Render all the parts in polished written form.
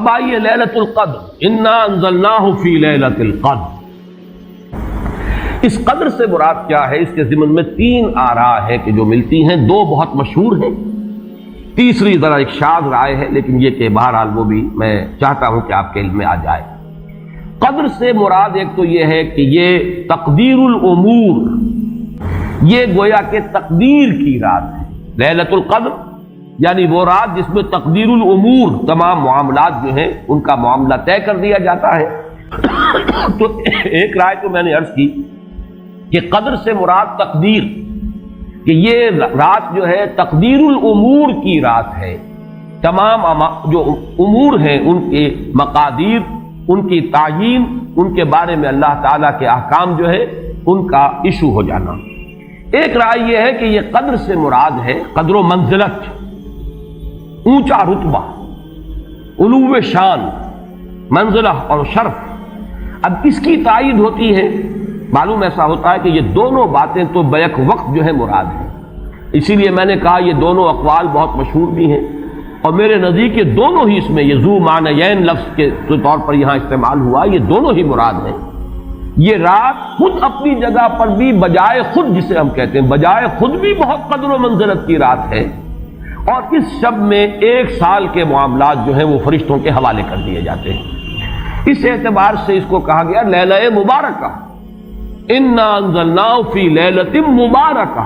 اب آئیے لیلۃ القدر، انا انزلناہ فی لیلۃ القدر، اس قدر سے مراد کیا ہے؟ اس کے ضمن میں تین آراء ہیں کہ جو ملتی ہیں، دو بہت مشہور ہیں، تیسری ذرا ایک شاذ رائے ہے، لیکن یہ کہ بہرحال وہ بھی میں چاہتا ہوں کہ آپ کے علم میں آ جائے۔ قدر سے مراد ایک تو یہ ہے کہ یہ تقدیر الامور، یہ گویا کہ تقدیر کی رات ہے۔ لیلۃ القدر یعنی وہ رات جس میں تقدیر الامور، تمام معاملات جو ہیں ان کا معاملہ طے کر دیا جاتا ہے۔ تو ایک رائے تو میں نے عرض کی کہ قدر سے مراد تقدیر، کہ یہ رات جو ہے تقدیر الامور کی رات ہے، تمام جو امور ہیں ان کے مقادیر، ان کی تعیین، ان کے بارے میں اللہ تعالیٰ کے احکام جو ہے ان کا ایشو ہو جانا۔ ایک رائے یہ ہے کہ یہ قدر سے مراد ہے قدر و منزلت، اونچا رتبہ، علو شان، منزلہ اور شرف۔ اب اس کی تائید ہوتی ہے، معلوم ایسا ہوتا ہے کہ یہ دونوں باتیں تو بیک وقت جو ہے مراد ہیں، اسی لیے میں نے کہا یہ دونوں اقوال بہت مشہور بھی ہیں، اور میرے نزدیک یہ دونوں ہی اس میں، یہ ذو معنیین لفظ کے طور پر یہاں استعمال ہوا، یہ دونوں ہی مراد ہیں۔ یہ رات خود اپنی جگہ پر بھی بجائے خود، جسے ہم کہتے ہیں بجائے خود بھی بہت قدر و منزلت کی رات ہے، اور اس شب میں 1 سال کے معاملات جو ہیں وہ فرشتوں کے حوالے کر دیے جاتے ہیں۔ اس اعتبار سے اس کو کہا گیا لیلہ مبارکہ، انا انزلناہ فی لیلۃ مبارکہ،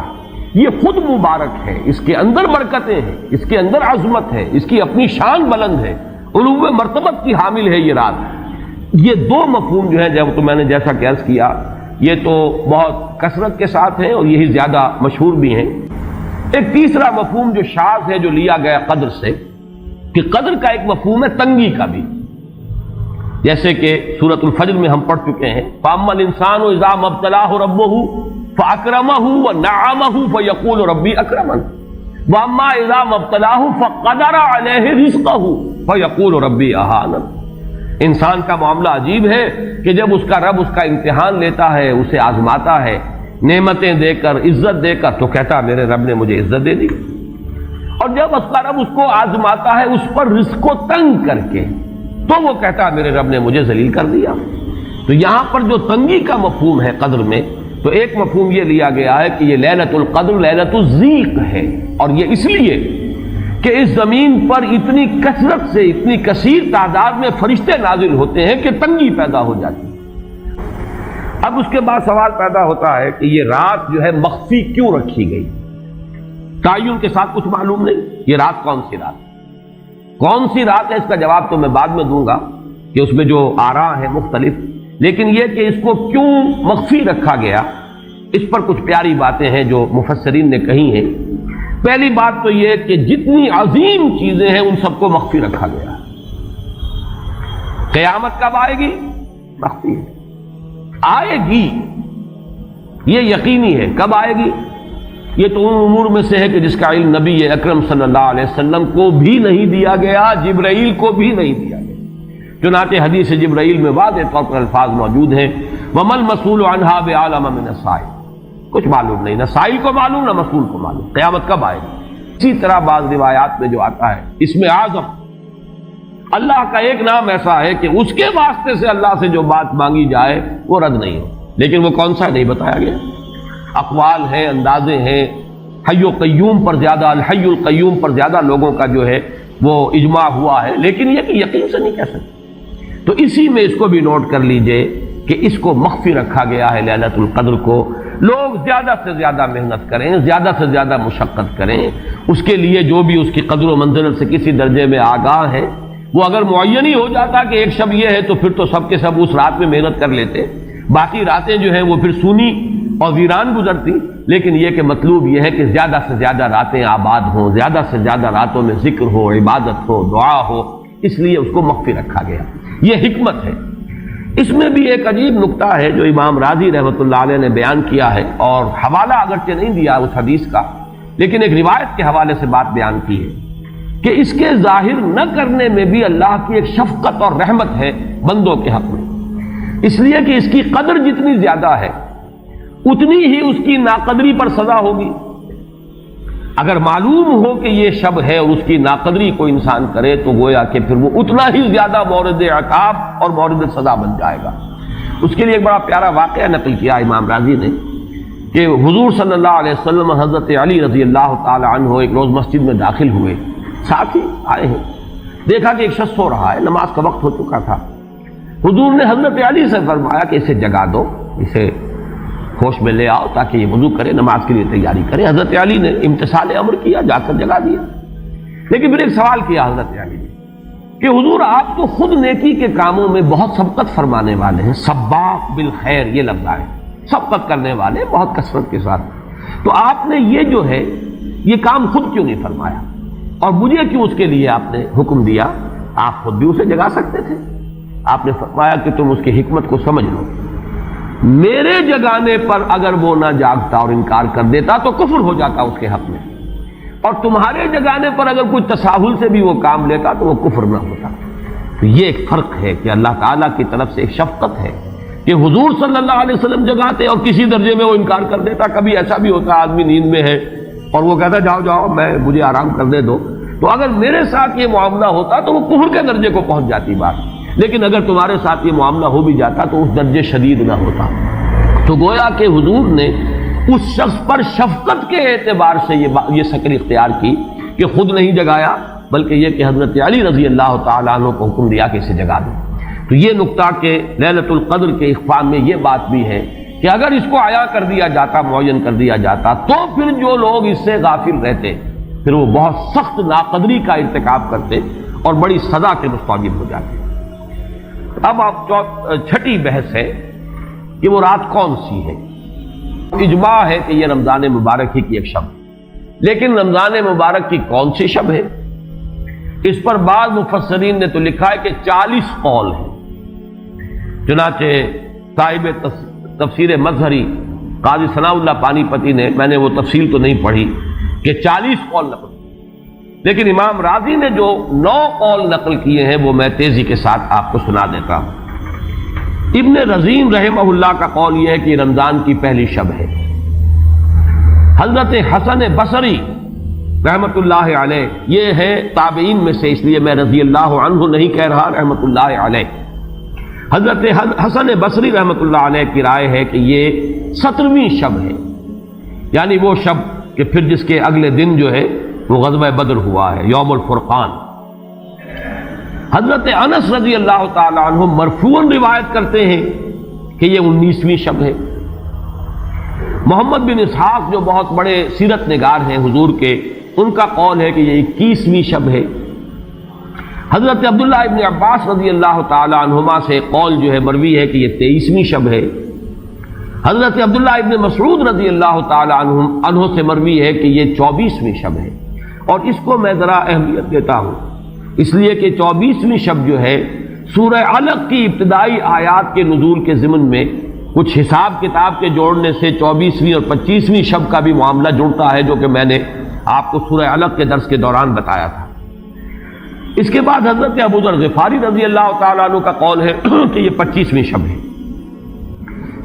یہ خود مبارک ہے، اس کے اندر برکتیں ہیں، اس کے اندر عظمت ہے، اس کی اپنی شان بلند ہے، علو مرتبت کی حامل ہے یہ رات۔ یہ دو مفہوم جو ہے، جب تو میں نے جیسا کہ عرض کیا، یہ تو بہت کثرت کے ساتھ ہیں اور یہی زیادہ مشہور بھی ہیں۔ ایک تیسرا مفہوم جو شاذ ہے، جو لیا گیا قدر سے، کہ قدر کا ایک مفہوم ہے تنگی کا بھی، جیسے کہ سورۃ الفجر میں ہم پڑھ چکے ہیں، فَأَمَّا الْإِنسَانُ إِذَا مَا ابْتَلَاهُ رَبُّهُ فَأَكْرَمَهُ وَنَعَّمَهُ فَيَقُولُ رَبِّي أَكْرَمَنِ وَأَمَّا إِذَا مَا ابْتَلَاهُ فَقَدَرَ عَلَيْهِ رِزْقَهُ فَيَقُولُ رَبِّي أَهَانَنِ۔ انسان کا معاملہ عجیب ہے کہ جب اس کا رب اس کا امتحان لیتا ہے، اسے آزماتا ہے، نعمتیں دے کر، عزت دے کر، تو کہتا میرے رب نے مجھے عزت دے دی، اور جب اس کا رب اس کو آزماتا ہے اس پر رزق کو تنگ کر کے، تو وہ کہتا میرے رب نے مجھے ذلیل کر دیا۔ تو یہاں پر جو تنگی کا مفہوم ہے قدر میں، تو ایک مفہوم یہ لیا گیا ہے کہ یہ لیلۃ القدر لیلۃ الضیق ہے، اور یہ اس لیے کہ اس زمین پر اتنی کثرت سے، اتنی کثیر تعداد میں فرشتے نازل ہوتے ہیں کہ تنگی پیدا ہو جاتی ہے۔ اب اس کے بعد سوال پیدا ہوتا ہے کہ یہ رات جو ہے مخفی کیوں رکھی گئی؟ تعین کے ساتھ کچھ معلوم نہیں، یہ رات کون سی رات، کون سی رات ہے؟ اس کا جواب تو میں بعد میں دوں گا کہ اس میں جو آراء ہیں مختلف، لیکن یہ کہ اس کو کیوں مخفی رکھا گیا، اس پر کچھ پیاری باتیں ہیں جو مفسرین نے کہی ہیں۔ پہلی بات تو یہ کہ جتنی عظیم چیزیں ہیں ان سب کو مخفی رکھا گیا۔ قیامت کب آئے گی؟ مخفی آئے گی، یہ یقینی ہے۔ کب آئے گی؟ یہ تو ان امور میں سے ہے کہ جس کا علم نبی اکرم صلی اللہ علیہ وسلم کو بھی نہیں دیا گیا، جبرائیل کو بھی نہیں دیا گیا۔ چنانچہ حدیث جبرائیل میں واضح طور پر الفاظ موجود ہیں، وَمَا الْمَسْئُولُ عَنْهَا بِأَعْلَمَ مِنَ السَّائِلِ، کچھ معلوم نہیں، نہ سائل کو معلوم نہ مسئول کو معلوم قیامت کب آئے گی۔ اسی طرح بعض روایات میں جو آتا ہے، اس میں اعظم، اللہ کا ایک نام ایسا ہے کہ اس کے واسطے سے اللہ سے جو بات مانگی جائے وہ رد نہیں ہو، لیکن وہ کون سا نہیں بتایا گیا۔ اقوال ہیں، اندازے ہیں، حی و قیوم پر زیادہ، الحی القیوم پر زیادہ لوگوں کا جو ہے وہ اجماع ہوا ہے، لیکن یہ کہ یقین سے نہیں کہہ سکتے۔ تو اسی میں اس کو بھی نوٹ کر لیجئے کہ اس کو مخفی رکھا گیا ہے لیلۃ القدر کو۔ لوگ زیادہ سے زیادہ محنت کریں، زیادہ سے زیادہ مشقت کریں، اس کے لیے جو بھی اس کی قدر و منزلت سے کسی درجے میں آگاہ ہے، وہ اگر معین ہی ہو جاتا کہ ایک شب یہ ہے تو پھر تو سب کے سب اس رات میں محنت کر لیتے، باقی راتیں جو ہیں وہ پھر سونی اور ویران گزرتی۔ لیکن یہ کہ مطلوب یہ ہے کہ زیادہ سے زیادہ راتیں آباد ہوں، زیادہ سے زیادہ راتوں میں ذکر ہو، عبادت ہو، دعا ہو، اس لیے اس کو مخفی رکھا گیا، یہ حکمت ہے۔ اس میں بھی ایک عجیب نکتہ ہے جو امام راضی رحمۃ اللہ علیہ نے بیان کیا ہے، اور حوالہ اگرچہ نہیں دیا اس حدیث کا، لیکن ایک روایت کے حوالے سے بات بیان کی ہے کہ اس کے ظاہر نہ کرنے میں بھی اللہ کی ایک شفقت اور رحمت ہے بندوں کے حق میں، اس لیے کہ اس کی قدر جتنی زیادہ ہے اتنی ہی اس کی ناقدری پر سزا ہوگی۔ اگر معلوم ہو کہ یہ شب ہے اور اس کی ناقدری کوئی انسان کرے تو گویا کہ پھر وہ اتنا ہی زیادہ مورد عقاب اور مورد سزا بن جائے گا۔ اس کے لیے ایک بڑا پیارا واقعہ نقل کیا امام راضی نے کہ حضور صلی اللہ علیہ وسلم حضرت علی رضی اللہ تعالی عنہ ایک روز مسجد میں داخل ہوئے، ساتھ ہی آئے ہیں، دیکھا کہ ایک شخص سو رہا ہے، نماز کا وقت ہو چکا تھا۔ حضور نے حضرت علی سے فرمایا کہ اسے جگا دو، اسے ہوش میں لے آؤ تاکہ یہ وضو کرے، نماز کے لیے تیاری کرے۔ حضرت علی نے امتثال امر کیا، جا کر جگا دیا۔ لیکن پھر ایک سوال کیا حضرت علی نے کہ حضور آپ تو خود نیکی کے کاموں میں بہت سبقت فرمانے والے ہیں، سباق بالخیر یہ لفظ آئے، سبقت کرنے والے بہت کثرت کے ساتھ، تو آپ نے یہ جو ہے یہ کام خود کیوں نہیں فرمایا اور مجھے کیوں اس کے لیے آپ نے حکم دیا؟ آپ خود بھی اسے جگا سکتے تھے۔ آپ نے فرمایا کہ تم اس کی حکمت کو سمجھ لو، میرے جگانے پر اگر وہ نہ جاگتا اور انکار کر دیتا تو کفر ہو جاتا اس کے حق میں، اور تمہارے جگانے پر اگر کوئی تساہل سے بھی وہ کام لیتا تو وہ کفر نہ ہوتا۔ تو یہ ایک فرق ہے کہ اللہ تعالیٰ کی طرف سے ایک شفقت ہے کہ حضور صلی اللہ علیہ وسلم جگاتے اور کسی درجے میں وہ انکار کر دیتا۔ کبھی ایسا بھی ہوتا آدمی نیند میں ہے اور وہ کہتا جاؤ جاؤ مجھے آرام کرنے دو، تو اگر میرے ساتھ یہ معاملہ ہوتا تو وہ کفر کے درجے کو پہنچ جاتی بات، لیکن اگر تمہارے ساتھ یہ معاملہ ہو بھی جاتا تو اس درجے شدید نہ ہوتا۔ تو گویا کہ حضور نے اس شخص پر شفقت کے اعتبار سے یہ شکل اختیار کی کہ خود نہیں جگایا، بلکہ یہ کہ حضرت علی رضی اللہ تعالیٰ عنہ کو حکم دیا کہ اسے جگا دو۔ تو یہ نقطہ کہ لیلۃ القدر کے اخفاء میں یہ بات بھی ہے کہ اگر اس کو عیاں کر دیا جاتا، معین کر دیا جاتا، تو پھر جو لوگ اس سے غافل رہتے پھر وہ بہت سخت ناقدری کا ارتکاب کرتے اور بڑی سزا کے مستوجب ہو جاتے۔ اب آپ چھٹی بحث ہے کہ وہ رات کون سی ہے۔ اجماع ہے کہ یہ رمضان مبارک ہی کی ایک شب، لیکن رمضان مبارک کی کون سی شب ہے اس پر بعض مفسرین نے تو لکھا ہے کہ 40 قول ہیں۔ چنانچہ صاحب تفسیر مظہری قاضی ثناء اللہ پانی پتی نے، میں نے وہ تفصیل تو نہیں پڑھی، کہ 40 قول نقل، لیکن امام راضی نے جو 9 قول نقل کیے ہیں وہ میں تیزی کے ساتھ آپ کو سنا دیتا ہوں۔ ابن رزین رحمہ اللہ کا قول یہ ہے کہ رمضان کی پہلی شب ہے۔ حضرت حسن بصری رحمت اللہ علیہ یہ ہے تابعین میں سے، اس لیے میں رضی اللہ عنہ نہیں کہہ رہا، رحمت اللہ علیہ۔ حضرت حسن بصری رحمت اللہ علیہ کی رائے ہے کہ یہ 17ویں شب ہے، یعنی وہ شب کہ پھر جس کے اگلے دن جو ہے وہ غزوہ بدر ہوا ہے، یوم الفرقان۔ حضرت انس رضی اللہ تعالی عنہ مرفوعاً روایت کرتے ہیں کہ یہ 19ویں شب ہے۔ محمد بن اسحاق جو بہت بڑے سیرت نگار ہیں حضور کے، ان کا قول ہے کہ یہ 21ویں شب ہے۔ حضرت عبداللہ ابن عباس رضی اللہ تعالی عنہما سے قول جو ہے مروی ہے کہ یہ 23ویں شب ہے۔ حضرت عبداللہ ابن مسعود رضی اللہ تعالی عنہ سے مروی ہے کہ یہ 24ویں شب ہے، اور اس کو میں ذرا اہمیت دیتا ہوں اس لیے کہ 24ویں شب جو ہے سورہ علق کی ابتدائی آیات کے نزول کے ضمن میں کچھ حساب کتاب کے جوڑنے سے 24ویں اور 25ویں شب کا بھی معاملہ جڑتا ہے، جو کہ میں نے آپ کو سورہ علق کے درس کے دوران بتایا تھا۔ اس کے بعد حضرت ابو ذر غفاری رضی اللہ تعالیٰ عنہ کا قول ہے کہ یہ 25ویں شب ہے۔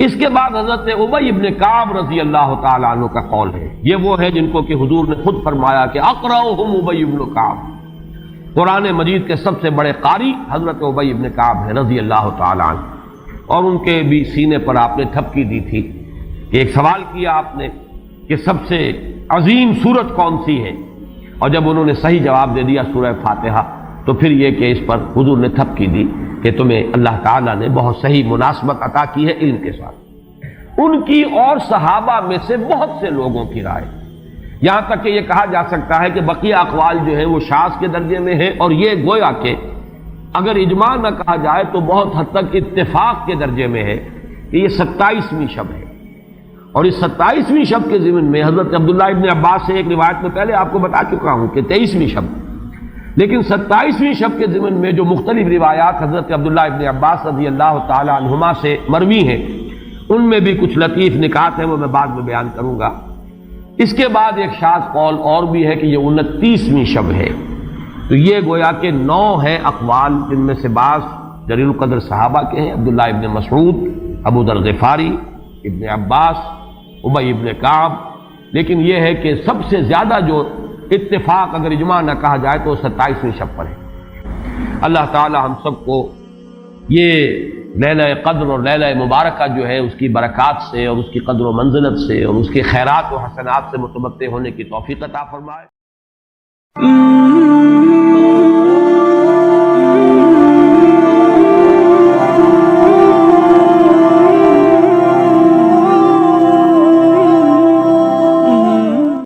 اس کے بعد حضرت ابی ابن کعب رضی اللہ تعالیٰ عنہ کا قول ہے، یہ وہ ہے جن کو کہ حضور نے خود فرمایا کہ اقرأہم ابی ابن کعب، قرآن مجید کے سب سے بڑے قاری حضرت ابی ابن کعب ہے رضی اللہ تعالیٰ عنہ، اور ان کے بھی سینے پر آپ نے تھپکی دی تھی کہ ایک سوال کیا آپ نے کہ سب سے عظیم سورت کون سی ہے، اور جب انہوں نے صحیح جواب دے دیا سورہ فاتحہ، تو پھر یہ کہ اس پر حضور نے تھپکی دی کہ تمہیں اللہ تعالیٰ نے بہت صحیح مناسبت عطا کی ہے علم کے ساتھ۔ ان کی اور صحابہ میں سے بہت سے لوگوں کی رائے، یہاں تک کہ یہ کہا جا سکتا ہے کہ بقیہ اقوال جو ہیں وہ شاذ کے درجے میں ہیں، اور یہ گویا کہ اگر اجماع نہ کہا جائے تو بہت حد تک اتفاق کے درجے میں ہے کہ یہ 27ویں شب ہے۔ اور اس 27ویں شب کے ضمن میں حضرت عبداللہ ابن عباس سے ایک روایت میں پہلے آپ کو بتا چکا ہوں کہ 23ویں شب، لیکن 27ویں شب کے ضمن میں جو مختلف روایات حضرت عبداللہ ابن عباس رضی اللہ تعالی عنہما سے مروی ہیں، ان میں بھی کچھ لطیف نکات ہیں، وہ میں بعد میں بیان کروں گا۔ اس کے بعد ایک شاذ قول اور بھی ہے کہ یہ 29ویں شب ہے۔ تو یہ گویا کہ 9 ہیں اقوال، جن میں سے بعض جلیل القدر صحابہ کے ہیں، عبداللہ ابن مسعود، ابو ذر غفاری، ابن عباس، ابی ابن کعب، لیکن یہ ہے کہ سب سے زیادہ جو اتفاق اگر اجماع نہ کہا جائے تو 27ویں شب پر ہے۔ اللہ تعالی ہم سب کو یہ لیلہ قدر اور لیلہ مبارکہ جو ہے اس کی برکات سے اور اس کی قدر و منزلت سے اور اس کے خیرات و حسنات سے متمتع ہونے کی توفیق عطا فرمائے۔